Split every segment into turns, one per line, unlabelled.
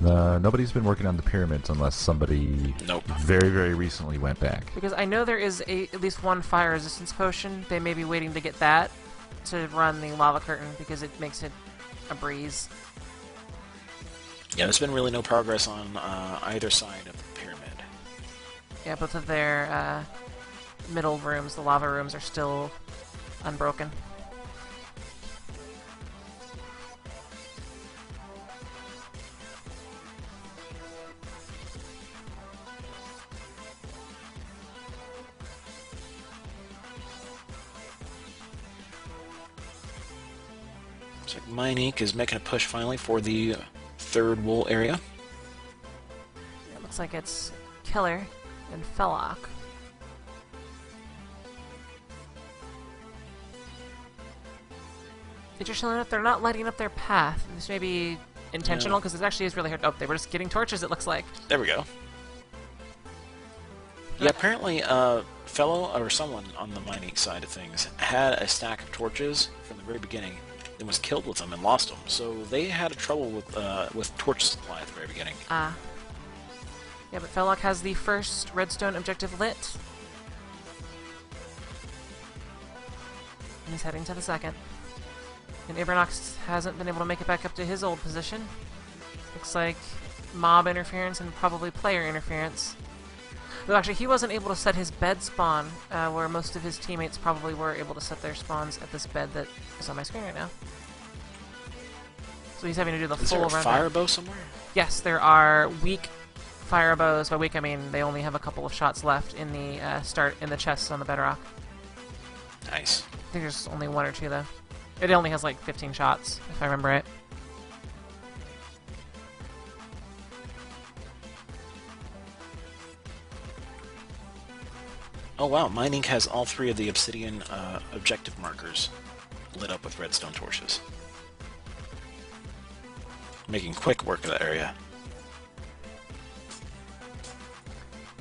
Nobody's been working on the pyramids unless somebody
Nope.
very, very recently went back.
Because I know there is at least one fire resistance potion. They may be waiting to get that to run the lava curtain because it makes it a breeze.
Yeah, there's been really no progress on either side of the pyramid.
Yeah, both of their middle rooms, the lava rooms, are still unbroken.
Looks like Mine Inc. is making a push finally for the third wool area.
It looks like it's Killer and Felloc. Interestingly enough, they're not lighting up their path. This may be intentional because it actually is really hard. Oh, they were just getting torches, it looks like.
There we go. Yeah, apparently, fellow or someone on the Mine Inc. side of things had a stack of torches from the very beginning, then was killed with them and lost them. So they had trouble with torch supply at the very beginning.
Ah. Yeah, but Felloc has the first redstone objective lit. And he's heading to the second. And Abranox hasn't been able to make it back up to his old position. Looks like mob interference and probably player interference. Though actually, he wasn't able to set his bed spawn, where most of his teammates probably were able to set their spawns at this bed that is on my screen right now. So he's having to do the
Is
full
there a
run.
fire bow somewhere?
Yes, there are weak fire bows. By weak, I mean they only have a couple of shots left in the chests on the bedrock.
Nice.
I think there's only one or two though. It only has like 15 shots, if I remember right.
Oh wow, Mine Inc. has all three of the obsidian objective markers lit up with redstone torches. Making quick work of that area.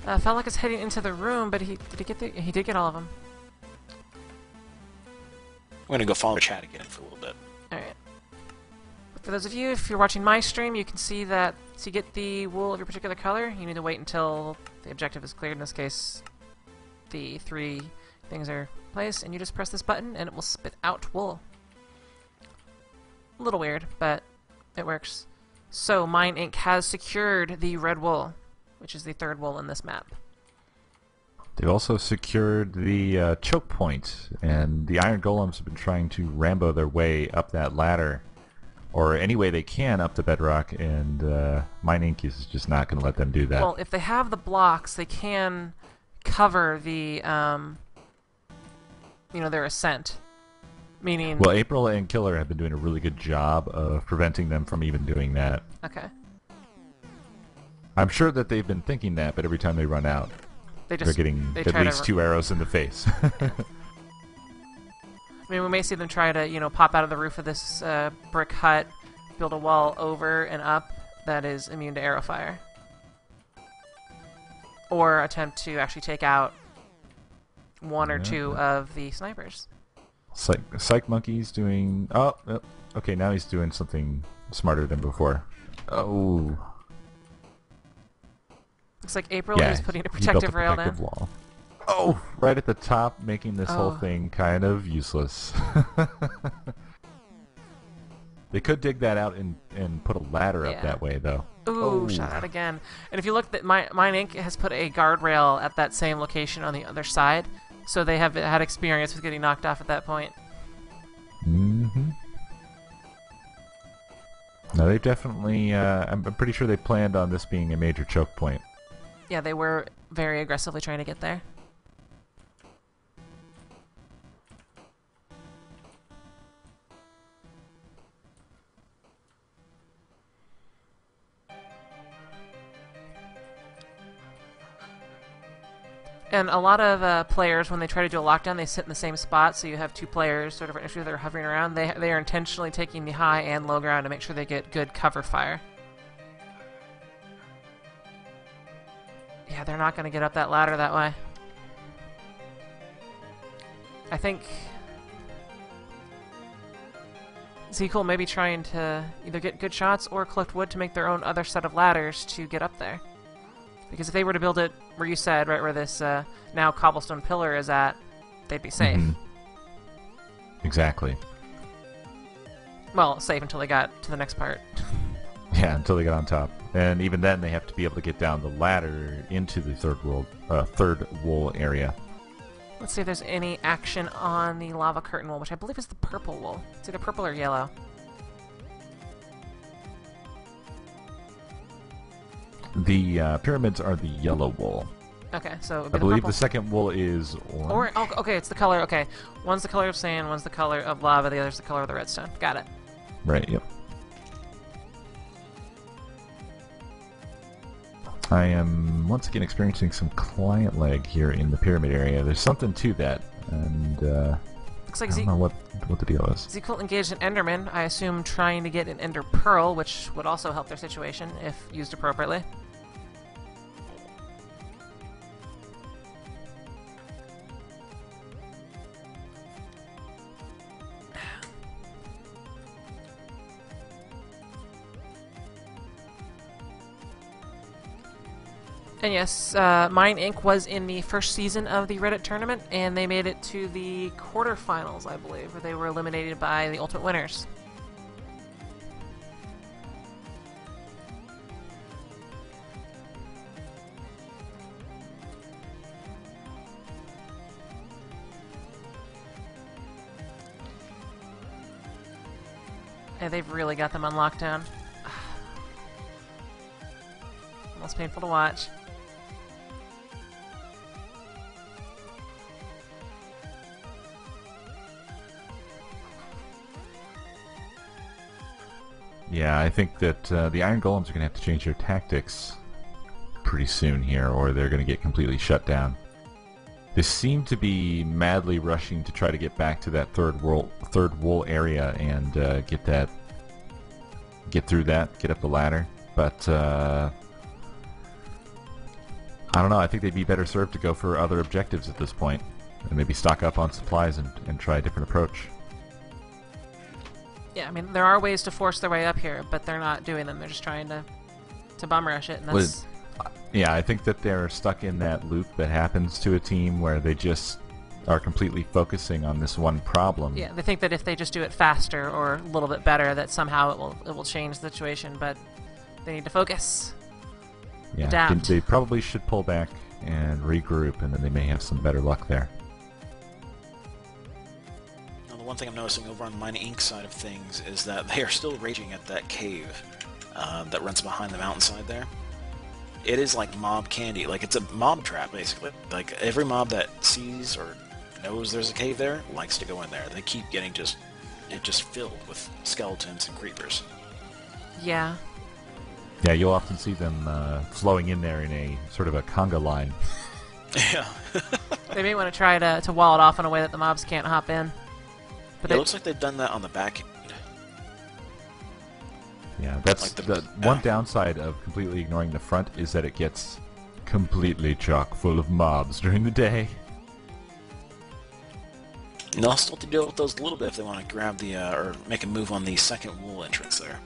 Felt like it's heading into the room, but he did get all of them.
I'm gonna go follow the chat again for a little bit.
Alright. For those of you, if you're watching my stream, you can see that to get the wool of your particular color, you need to wait until the objective is cleared. In this case, the 3 things are placed, and you just press this button, and it will spit out wool. A little weird, but it works. So, Mine Inc. has secured the red wool, which is the 3rd wool in this map.
They've also secured the choke point, and the Iron Golems have been trying to Rambo their way up that ladder, or any way they can up the bedrock, and Mine Inc. is just not going to let them do that.
Well, if they have the blocks, they can cover the, their ascent. Meaning...
Well, April and Killer have been doing a really good job of preventing them from even doing that.
Okay.
I'm sure that they've been thinking that, but every time they run out, they're getting at least 2 arrows in the face.
I mean, we may see them try to, pop out of the roof of this brick hut, build a wall over and up that is immune to arrow fire. Or attempt to actually take out 1 or 2 of the snipers.
Psych Monkey's doing... Oh, okay, now he's doing something smarter than before. Oh.
Looks like April is putting a protective rail down.
Wall. Oh, right at the top, making this whole thing kind of useless. They could dig that out and put a ladder up that way, though.
Ooh, shot out again. And if you look, Mine Inc. has put a guardrail at that same location on the other side, so they have had experience with getting knocked off at that point.
Mm-hmm. No, they definitely... I'm pretty sure they planned on this being a major choke point.
Yeah, they were very aggressively trying to get there. And a lot of players, when they try to do a lockdown, they sit in the same spot, so you have 2 players sort of that are hovering around. They are intentionally taking the high and low ground to make sure they get good cover fire. Yeah, they're not going to get up that ladder that way. I think... Zeekool may be trying to either get good shots or collect wood to make their own other set of ladders to get up there. Because if they were to build it where you said, right where this now cobblestone pillar is at, they'd be safe.
Exactly.
Well, safe until they got to the next part.
Yeah, until they get on top. And even then, they have to be able to get down the ladder into the third wool area.
Let's see if there's any action on the lava curtain wool, which I believe is the purple wool. It's either purple or yellow.
The pyramids are the yellow wool.
Okay, so it would
I
be
believe
purple.
the second wool is orange.
Oh, okay, it's the color. Okay, one's the color of sand, one's the color of lava, the other's the color of the redstone. Got it.
Right, yep. I am once again experiencing some client lag here in the pyramid area. There's something to that, and
Looks like
I don't know what the deal is.
Zeekool engaged an Enderman, I assume trying to get an Ender Pearl, which would also help their situation if used appropriately. And yes, Mine Inc. was in the first season of the Reddit tournament, and they made it to the quarterfinals, I believe, where they were eliminated by the Ultimate Winners. And they've really got them on lockdown. Almost painful to watch.
Yeah, I think that the Iron Golems are going to have to change their tactics pretty soon here, or they're going to get completely shut down. They seem to be madly rushing to try to get back to that third wool area and get through that, get up the ladder. But I don't know. I think they'd be better served to go for other objectives at this point, and maybe stock up on supplies and try a different approach.
Yeah, I mean, there are ways to force their way up here, but they're not doing them. They're just trying to bum rush it, and that's...
Yeah, I think that they're stuck in that loop that happens to a team where they just are completely focusing on this one problem.
Yeah, they think that if they just do it faster or a little bit better, that somehow it will change the situation, but they need to focus.
Yeah,
Adapt.
they probably should pull back and regroup, and then they may have some better luck there.
Now, the one thing I'm noticing over on the Mine Inc. side of things is that they are still raging at that cave that runs behind the mountainside there. It is like mob candy. Like, it's a mob trap, basically. Like, every mob that sees or knows there's a cave there likes to go in there. They keep getting just filled with skeletons and creepers.
Yeah.
Yeah, you'll often see them flowing in there in a sort of a conga line.
Yeah.
They may want to try to wall it off in a way that the mobs can't hop in. But
It looks like they've done that on the back end.
Yeah, that's
Like
the one downside of completely ignoring the front is that it gets completely chock full of mobs during the day.
And they'll still have to deal with those a little bit if they want to grab the, or make a move on the second wool entrance there.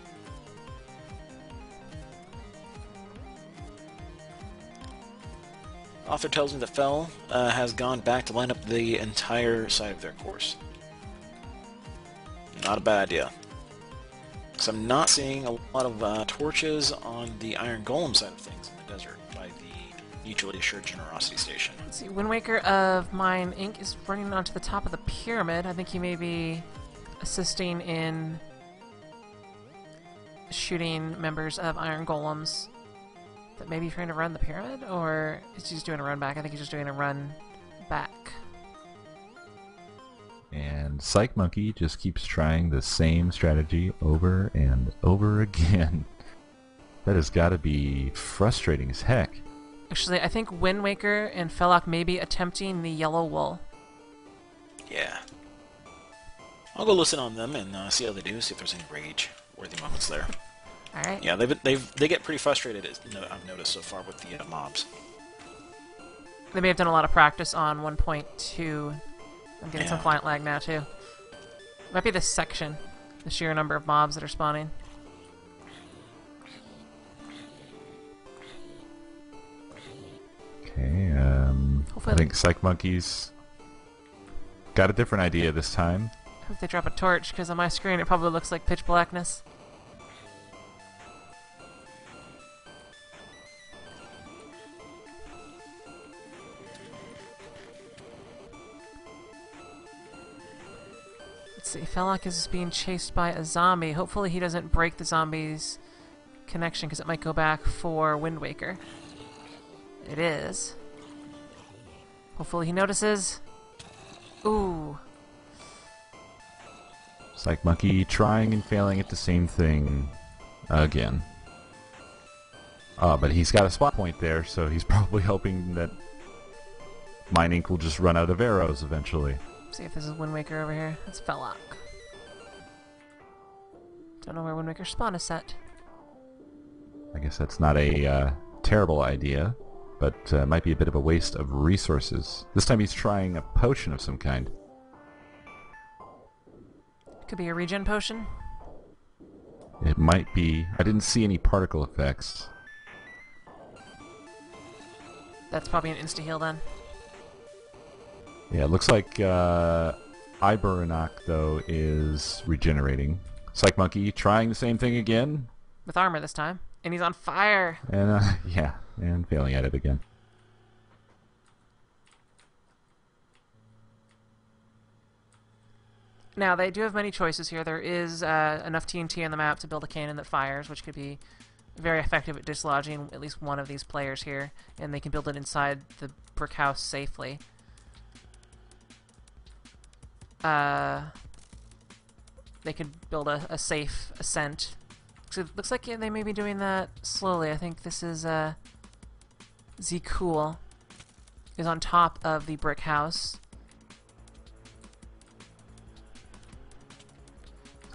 Author tells me that Fel has gone back to line up the entire side of their course. Not a bad idea. So I'm not seeing a lot of torches on the Iron Golem side of things in the desert by the Mutually Assured Generosity Station.
let's see, Wind Waker of Mine Inc. is running onto the top of the pyramid. I think he may be assisting in shooting members of Iron Golems that may be trying to run the pyramid, or is he just doing a run back? I think he's just doing a run back.
And Psych Monkey just keeps trying the same strategy over and over again. That has got to be frustrating as heck.
Actually, I think Wind Waker and Felloc may be attempting the yellow wool.
Yeah. I'll go listen on them and see how they do, see if there's any rage-worthy moments there.
Alright.
Yeah, they get pretty frustrated, I've noticed so far, with the mobs.
They may have done a lot of practice on 1.2. I'm getting some
Yeah.
client lag now, too. Might be this section. the sheer number of mobs that are spawning.
Okay, I think Psych Monkey's got a different idea this time.
I hope they drop a torch, because on my screen it probably looks like pitch blackness. Let's see, Felloc is being chased by a zombie. Hopefully he doesn't break the zombie's connection, because it might go back for Wind Waker. It is. Hopefully he notices. Ooh.
Psych Monkey trying and failing at the same thing again. But he's got a spot point there, so he's probably hoping that Mine Ink will just run out of arrows eventually.
See if this is Wind Waker over here. That's Felloc. Don't know where Wind Waker's spawn is set.
I guess that's not a terrible idea, but might be a bit of a waste of resources. This time he's trying a potion of some kind.
Could be a regen potion.
It might be. I didn't see any particle effects.
That's probably an insta-heal then.
Yeah, it looks like Iberonok, though, is regenerating. Psych Monkey trying the same thing again.
With armor this time. And he's on fire!
And, yeah, and failing at it again.
Now, they do have many choices here. There is enough TNT on the map to build a cannon that fires, which could be very effective at dislodging at least one of these players here. And they can build it inside the brick house safely. They could build a safe ascent. So it looks like they may be doing that slowly. I think this is Zcool is on top of the brick house.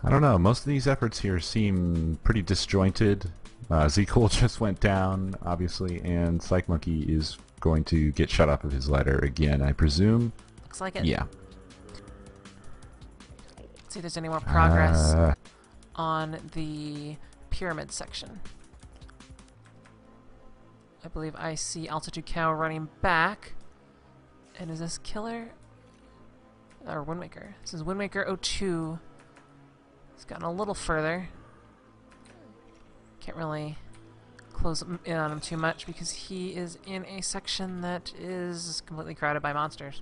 I don't know. Most of these efforts here seem pretty disjointed. Zcool just went down, obviously, and Psych Monkey is going to get shut off of his ladder again, I presume.
Looks like it.
Yeah.
See if there's any more progress on the pyramid section. I believe I see Altitude Cow running back. And is this Killer? Or Wind Waker? This is Wind Waker 02. It's gotten a little further. Can't really close in on him too much because he is in a section that is completely crowded by monsters.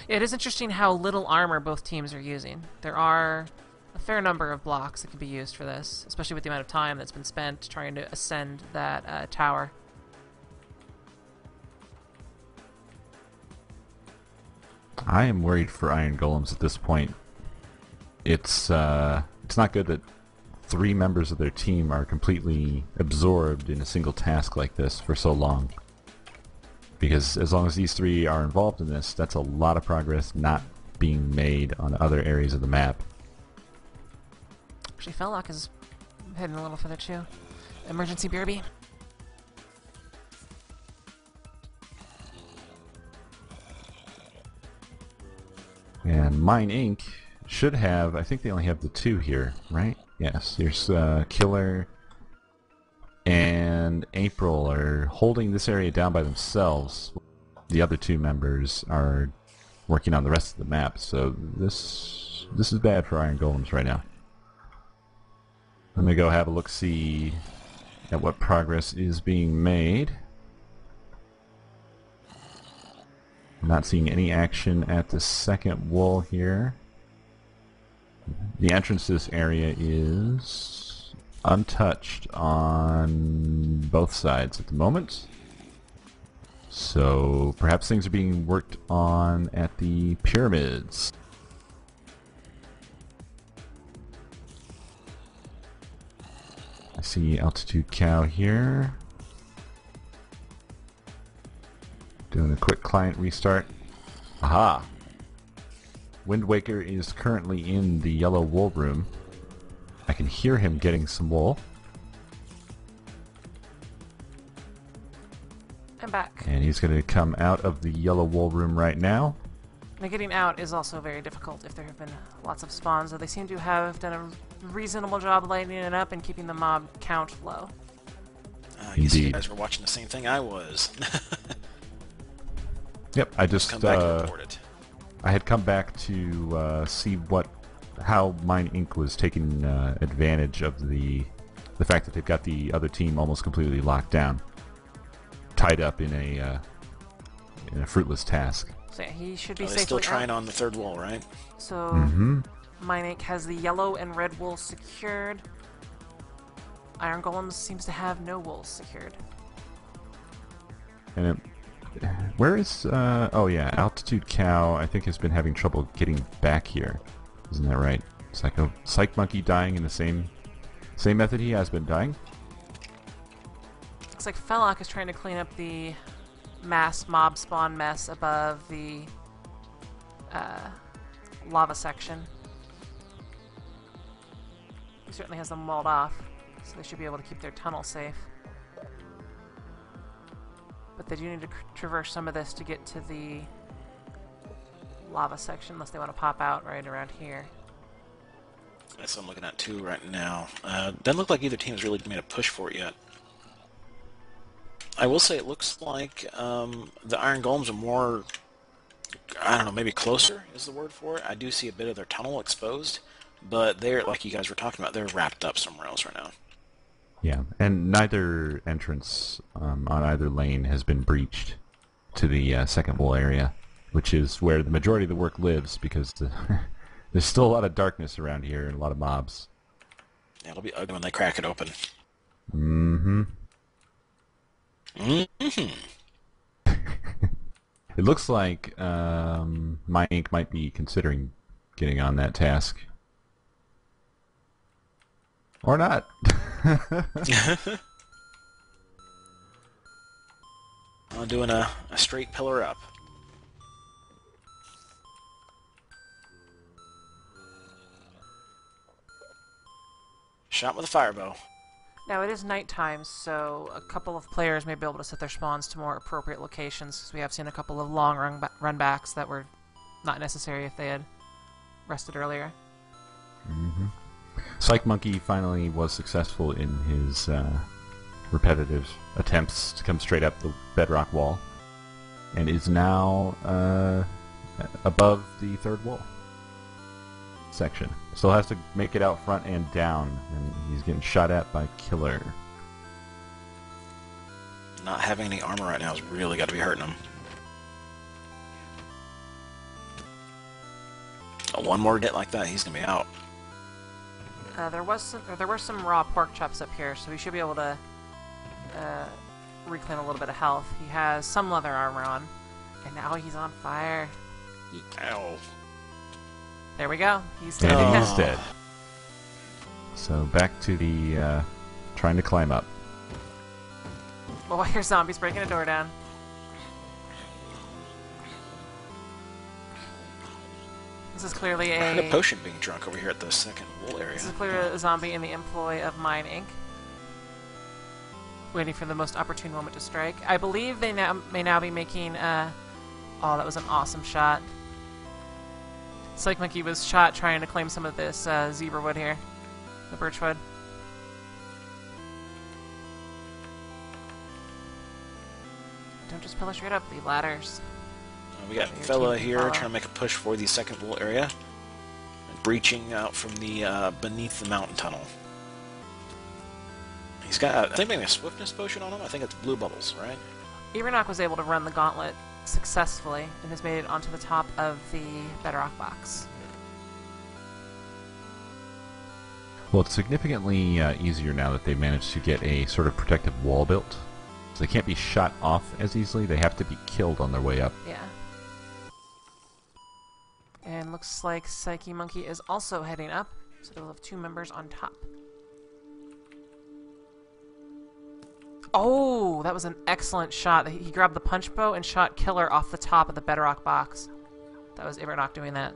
Yeah, it is interesting how little armor both teams are using. There are a fair number of blocks that can be used for this, especially with the amount of time that's been spent trying to ascend that tower.
I am worried for Iron Golems at this point. It's not good that 3 members of their team are completely absorbed in a single task like this for so long. Because as long as these 3 are involved in this, that's a lot of progress not being made on other areas of the map.
Actually, Felloc is heading a little further too. Emergency BRB.
And Mine Ink should have, I think they only have the 2 here, right? Yes, there's Killer and April are holding this area down by themselves. The other 2 members are working on the rest of the map, so this is bad for Iron Golems right now. Let me go have a look-see at what progress is being made. Not seeing any action at the second wall here. The entrance to this area is untouched on both sides at the moment. So perhaps things are being worked on at the pyramids. I see Altitude Cow here. Doing a quick client restart. Aha! Wind Waker is currently in the yellow wool room. I can hear him getting some wool.
I'm back.
And he's going to come out of the yellow wool room right now.
Now, getting out is also very difficult if there have been lots of spawns, though they seem to have done a reasonable job lighting it up and keeping the mob count low.
I guess you guys were watching the same thing I was.
Yep, I just
Come back and report it.
I had come back to see how Mine Inc. was taking advantage of the fact that they've got the other team almost completely locked down, tied up in a fruitless task.
So yeah, he should be
They're
safely
still trying
out.
on the third wall, right?
So,
Mm-hmm.
Mine Inc. has the yellow and red wool secured. Iron Golems seems to have no wool secured.
And where is oh yeah, Altitude Cow I think has been having trouble getting back here. Isn't that right? Psych Monkey dying in the same method he has been dying.
Looks like Felloc is trying to clean up the mass mob spawn mess above the lava section. He certainly has them walled off, so they should be able to keep their tunnel safe. But they do need to traverse some of this to get to the lava section, unless they want to pop out right around here.
That's what I'm looking at too right now. Doesn't look like either team has really made a push for it yet. I will say it looks like the Iron Golems are more, I don't know, maybe closer is the word for it. I do see a bit of their tunnel exposed, but they're, like you guys were talking about, they're wrapped up somewhere else right now.
Yeah, and neither entrance on either lane has been breached to the second wool area, which is where the majority of the work lives, because there's still a lot of darkness around here and a lot of mobs.
Yeah, it'll be ugly when they crack it open.
Mm-hmm.
Mm-hmm.
It looks like Mine Inc. might be considering getting on that task. Or not.
I'm doing a straight pillar up. Shot with a firebow.
Now, it is nighttime, so a couple of players may be able to set their spawns to more appropriate locations, because we have seen a couple of long run-backs that were not necessary if they had rested earlier.
Mm-hmm. Psych Monkey finally was successful in his repetitive attempts to come straight up the bedrock wall, and is now above the third wall section. Still has to make it out front and down, and he's getting shot at by Killer.
Not having any armor right now has really got to be hurting him. One more hit like that, he's gonna be out.
There were some raw pork chops up here, so we should be able to reclaim a little bit of health. He has some leather armor on, and now he's on fire. Eek.
Ow.
There we go. He's
And
dead.
he's dead. So back to the trying to climb up.
Oh, I hear zombies breaking a door down. This is clearly
I heard a
a
potion being drunk over here at the second wool area.
This is clearly a zombie in the employ of Mine Inc. Waiting for the most opportune moment to strike. I believe they may now be making. Oh, that was an awesome shot. Psych Monkey was shot trying to claim some of this zebra wood here, the birch wood. Don't just pillar straight up the ladders.
We got
Your
fella
team can
here
follow.
trying to make a push for the second wool area, breaching out from the beneath the mountain tunnel. He's got, I think, maybe a swiftness potion on him. I think it's blue bubbles, right?
Erenok was able to run the gauntlet successfully and has made it onto the top of the bedrock box.
Well, it's significantly easier now that they've managed to get a sort of protective wall built. So they can't be shot off as easily. They have to be killed on their way up.
Yeah. And looks like Psyche Monkey is also heading up, so they'll have two members on top. Oh, that was an excellent shot. He grabbed the punch bow and shot Killer off the top of the bedrock box. That was Erenok doing that.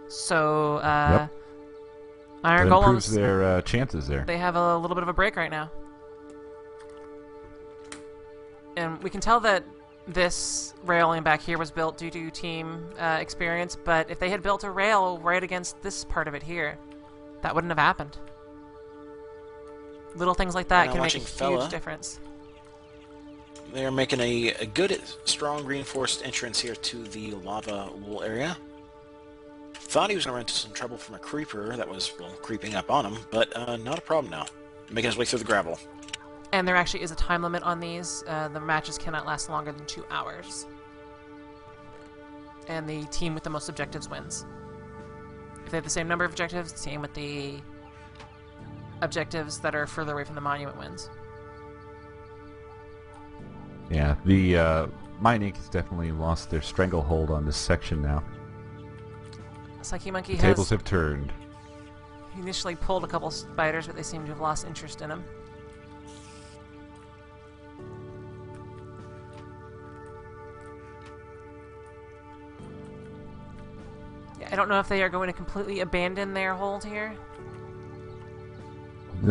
So,
Yep.
Iron
That improves
Golems,
their chances there.
they have a little bit of a break right now. And we can tell that this railing back here was built due to team experience, but if they had built a rail right against this part of it here, that wouldn't have happened. Little things like that
Now
can make a
watching
huge
Fella.
difference.
They're making a good, strong, reinforced entrance here to the lava wool area. Thought he was going to run into some trouble from a creeper that was, well, creeping up on him, but not a problem now. Making his way through the gravel.
And there actually is a time limit on these. The matches cannot last longer than 2 hours. And the team with the most objectives wins. If they have the same number of objectives, the team with the objectives that are further away from the monument wins.
Yeah, the Mine Inc. has definitely lost their stranglehold on this section now.
Psyche Monkey
The
has
tables have turned.
initially pulled a couple spiders, but they seem to have lost interest in him. Yeah, I don't know if they are going to completely abandon their hold here.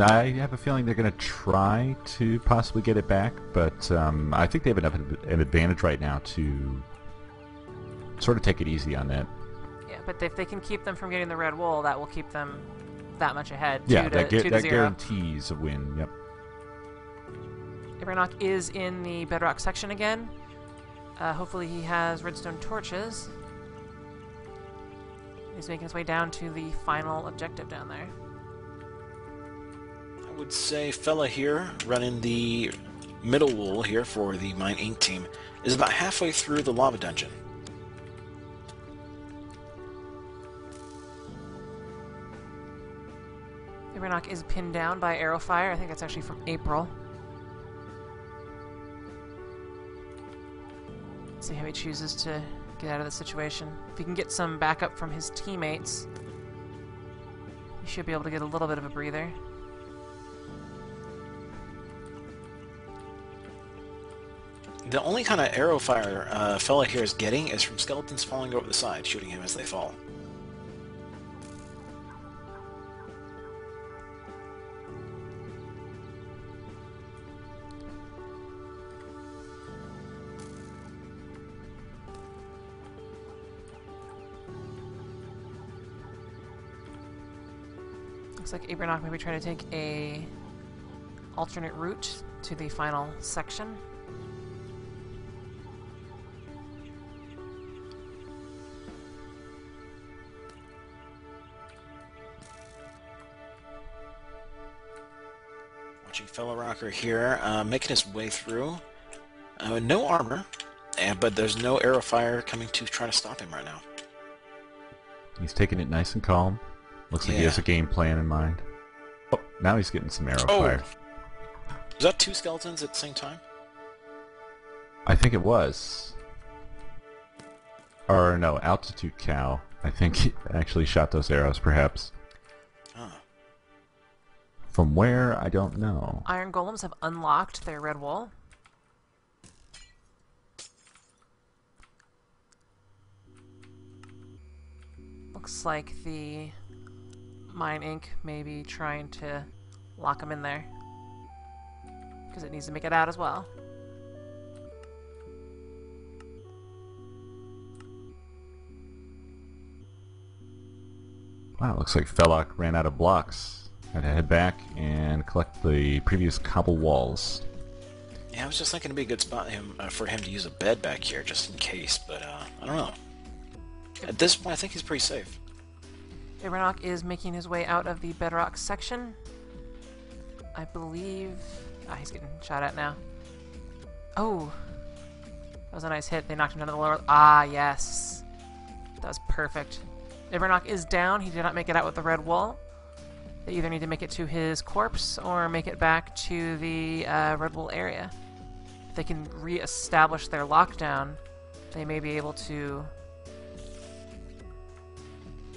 I have a feeling they're going to try to possibly get it back, but I think they have enough an advantage right now to sort of take it easy on that.
Yeah, but if they can keep them from getting the red wool, that will keep them that much ahead.
Yeah,
2 to
that
0.
guarantees a win. Yep.
Ibranock is in the bedrock section again. Hopefully he has redstone torches. He's making his way down to the final objective down there.
I would say Fella here, running the middle wool here for the Mine Inc. team, is about halfway through the lava dungeon.
Ibranock is pinned down by arrow fire. I think that's actually from April. Let's see how he chooses to get out of the situation. If he can get some backup from his teammates, he should be able to get a little bit of a breather.
The only kind of arrow fire Fella here is getting is from skeletons falling over the side, shooting him as they fall.
Looks like Ibranock may be trying to take a alternate route to the final section.
Watching Fella Rocker here, making his way through. No armor, but there's no arrow fire coming to try to stop him right now.
He's taking it nice and calm. Looks like he has a game plan in mind. Oh, now he's getting some arrow fire.
Was that 2 skeletons at the same time?
I think it was. Or no, Altitude Cow. I think he actually shot those arrows, perhaps.
Oh.
From where, I don't know.
Iron Golems have unlocked their red wool. Looks like the Mine Inc. may be trying to lock them in there. Because it needs to make it out as well.
Wow, looks like Fellock ran out of blocks. Had to head back and collect the previous cobble walls.
Yeah, I was just thinking it'd be a good spot for him to use a bed back here, just in case, but I don't know. At this point, I think he's pretty safe.
Ibranock is making his way out of the bedrock section. I believe... he's getting shot at now. Oh! That was a nice hit. They knocked him down to the lower... Ah, yes! That was perfect. Ibranock is down. He did not make it out with the red wall. They either need to make it to his corpse or make it back to the red wool area. If they can re-establish their lockdown, they may be able to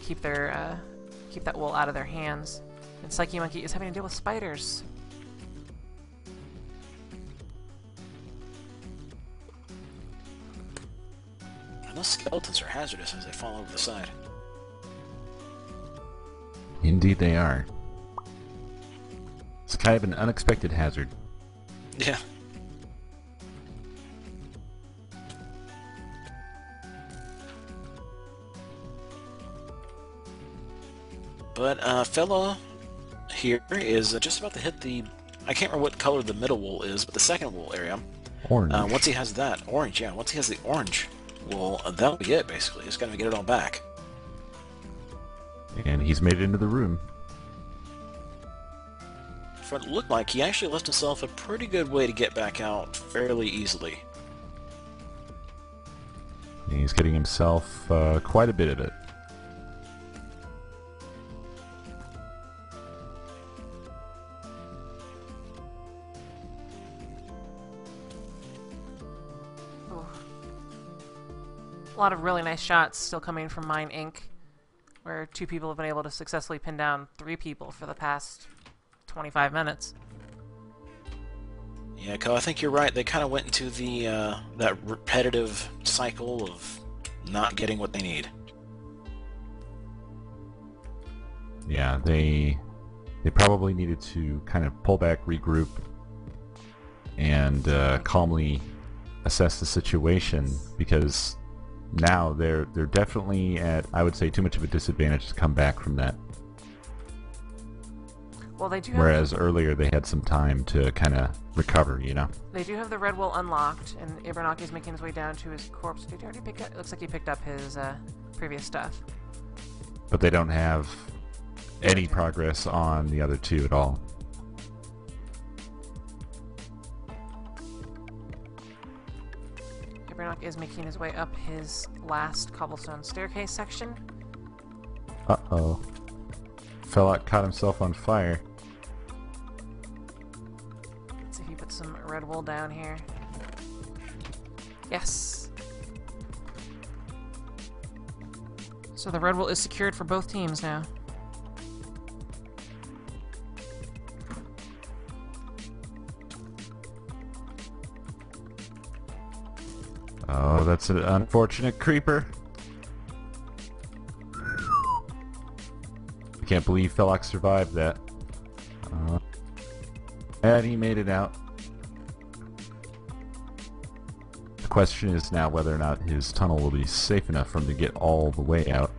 keep their keep that wool out of their hands. And Psyche Monkey is having to deal with spiders.
And those skeletons are hazardous as they fall over the side.
Indeed they are. It's kind of an unexpected hazard.
Yeah. But Fellow here is just about to hit the... I can't remember what color the middle wool is, but the second wool area.
Orange.
Once he has that, orange, yeah, once he has the orange wool, that'll be it, basically. Just gotta get it all back.
And he's made it into the room.
For what it looked like, he actually left himself a pretty good way to get back out fairly easily.
He's getting himself quite a bit of it.
A lot of really nice shots still coming from Mine Inc., where 2 people have been able to successfully pin down 3 people for the past 25 minutes.
Yeah, Ko, I think you're right. They kind of went into the that repetitive cycle of not getting what they need.
Yeah, they probably needed to kind of pull back, regroup, and calmly assess the situation, because now they're definitely at, I would say, too much of a disadvantage to come back from that.
Well, they do have...
Whereas earlier they had some time to kind of recover, you know?
They do have the red wool unlocked, and Ibranaki is making his way down to his corpse. Did he already pick up? It looks like he picked up his previous stuff.
But they don't have any progress on the other 2 at all.
Ibranaki is making his way up his last cobblestone staircase section.
Uh-oh. Felloc caught himself on fire.
Let's see if he puts some red wool down here. Yes! So the red wool is secured for both teams now.
Oh, that's an unfortunate creeper. I can't believe Felloc survived that. And he made it out. The question is now whether or not his tunnel will be safe enough for him to get all the way out.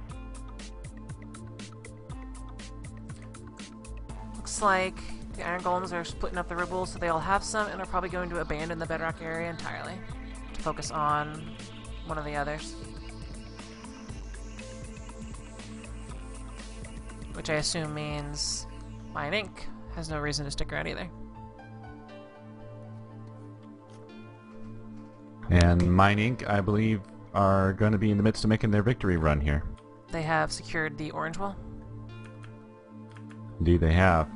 Looks like the Iron Golems are splitting up the red wool, so they'll have some, and are probably going to abandon the bedrock area entirely to focus on one of the others. Which I assume means Mine Inc. has no reason to stick around either.
And Mine Inc., I believe, are going to be in the midst of making their victory run here.
They have secured the orange wool.
Indeed they have.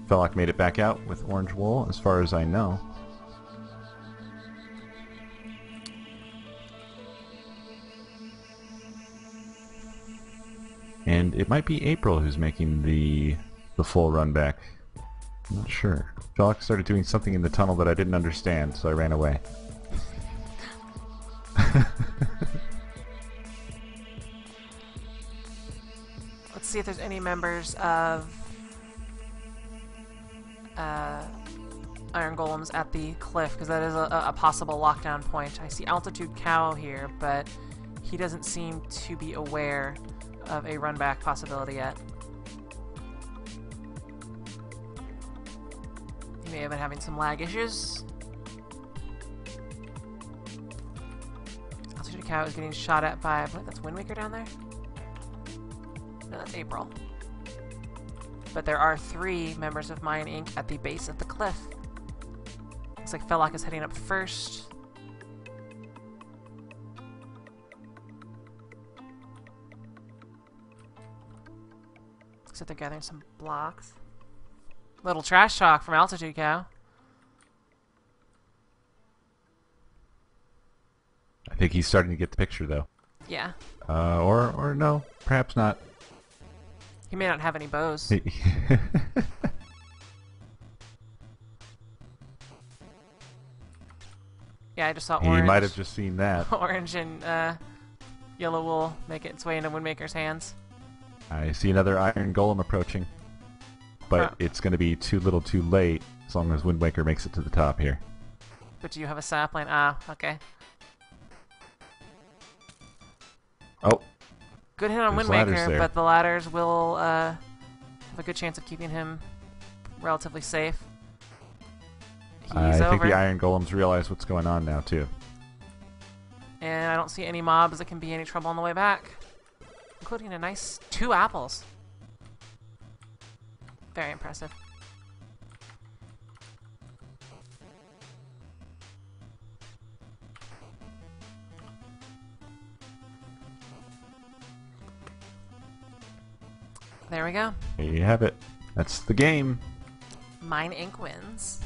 Felloc made it back out with orange wool, as far as I know. And it might be April who's making the full run back. I'm not sure. Felloc started doing something in the tunnel that I didn't understand, so I ran away.
Let's see if there's any members of Iron Golems at the cliff, because that is a possible lockdown point. I see Altitude Cow here, but he doesn't seem to be aware of a run back possibility yet. He may have been having some lag issues. Altitude Cow is getting shot at by, I believe that's Windwaker down there? No, that's April. But there are 3 members of Mine Inc. at the base of the cliff. Looks like Felloc is heading up first. Looks like they're gathering some blocks. Little trash talk from Altitude Cow.
I think he's starting to get the picture, though.
Yeah.
Or no, perhaps not.
He may not have any bows. Yeah, I just saw orange.
He might have just seen that.
Orange and yellow wool make its way into Windmaker's hands.
I see another Iron Golem approaching. But it's going to be too little too late, as long as Windwaker makes it to the top here.
But do you have a sapling? Ah, okay.
Oh.
Good hit on
There's ladders
Windmaker,
there.
but the ladders will have a good chance of keeping him relatively safe. He's
I think
over.
the Iron Golems realize what's going on now, too.
And I don't see any mobs that can be any trouble on the way back. Including a nice 2 apples. Very impressive. There we go.
There you have it. That's the game.
Mine Inc. wins.